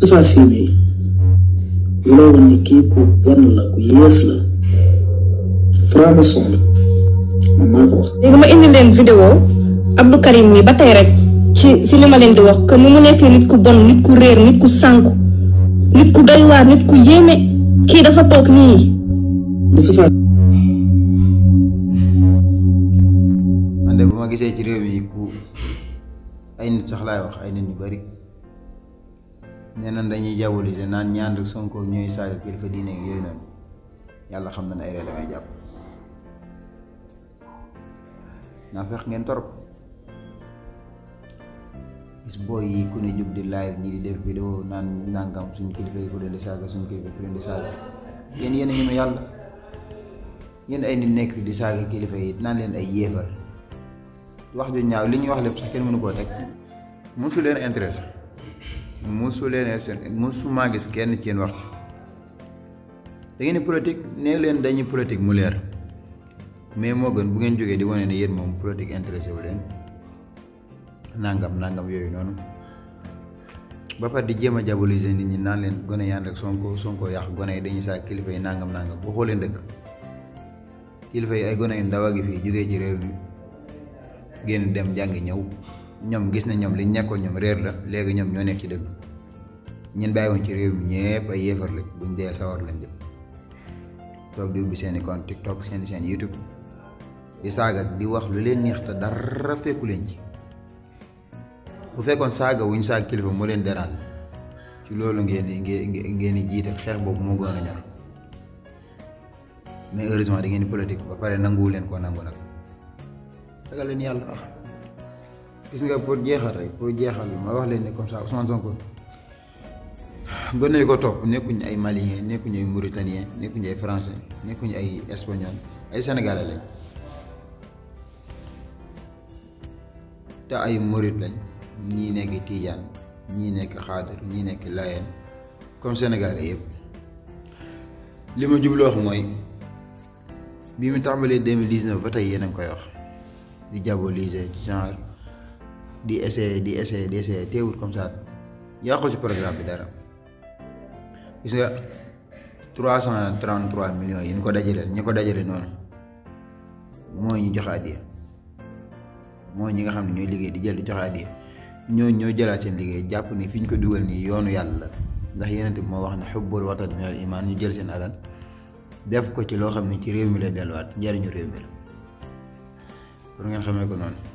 Moustapha Sy mi loolu ni kii ku bon la ku yées la franc-maçon la man maa ko wax. léegi ma indi leen vidéo Abdou Karim mi ba tey rek ci li ma leen di wax que mu nekkee nit ku bon nit ku réer nit ku sànku nit ku doy waar nit ku yéeme kii dafa toog nii. Moustapha. man de bu ma gisee ci réew mi ku ay nit sax laay wax ay nit ñu bari nee nañ dañuy diaboliser naan ñaan ak Sonko ñooy saaga kilifa diine ak yooyu noonu yàlla xam na ne ay ree damay jàpp naa fex ngeen torop gis booy yi ku ne jóg di live ñi di def vidéo naan nangam suñu kilifa yi ku leen di saaga suñu kilifa yi ku leen di saaga yéen yéen a ñu ma yàlla yéen ay nit nekk di saaga kilifa yi naan leen ay yéefar wax ju ñaaw li ñuy wax lépp sax kenn mënu koo teg mosu leen intéressé mosu maa gis kenn ci yéen wax da ngeen di politique nee leen dañuy politique mu leer mais moo gën bu ngeen jógee di wane ne yéen moom politique intéressé wu leen nangam yooyu noonu ba pare di jéem a diaboliser nit ñi naan leen gone yaan rek Sonko yàq gone yi dañuy saa kilifa yi nangam boo xoolee dëkk kilifa yi ay gone yu ndaw a ngi fii jógee ci réew mi génn dem jàngi ñëw ñoom gis na ñoom liñ nekkoon ñoom réer la léegi ñoom ñoo nekk ci dëgg ñun bàyyiwoon ci réew mi ñëpp ay yéefar lañ buñ dee sawar lañ jëm toog di ubbi seeni compte TikTok seen YouTube di saaga di wax lu leen neex te dara fekku leen ci bu fekkoon saaga wuñ saaga kilifa moo leen dérange ci loolu ngeen di jiital xeex boobu moo gën a ñor mais heureusement da ngeen di politique ba pare nanguwu leen koo nangu nag daga leen yàlla wax gis nga pour jeexal ma wax leen ne comme ça Ousmane Sonko gone yi ko topp nekkuñu ay malien nekkuñu ay mauritanien nekkuñu ay français nekkuñu ay espagnol ay sénégalais lañ te ay murit lañ ñii nekk tijaan ñii nekk xaadar ñii nekk layeen comme sénégalais yëpp li ma jublu wax mooy bi mu tàmbalee 2019 ba tey yéen a ngi koy wax di diaboliser genre di essayer teewul comme ça yàqul ci programme bi dara gis nga 333 millions yi ñu ko dajale noonu mooy ñu joxe addiya mooy ñi nga xam ne ñooy liggéey di jël di joxe addiya ñoo jëlaat seen liggéey jàpp ni fi ñu ko dugal nii yoonu yàlla la ndax yeneen bi moo wax ne xubbul watan minal iman ñu jël seen alal def ko ci loo xam ne ci réew mi lay delluwaat njariñu réew mi la pour ngeen xamee ko noonu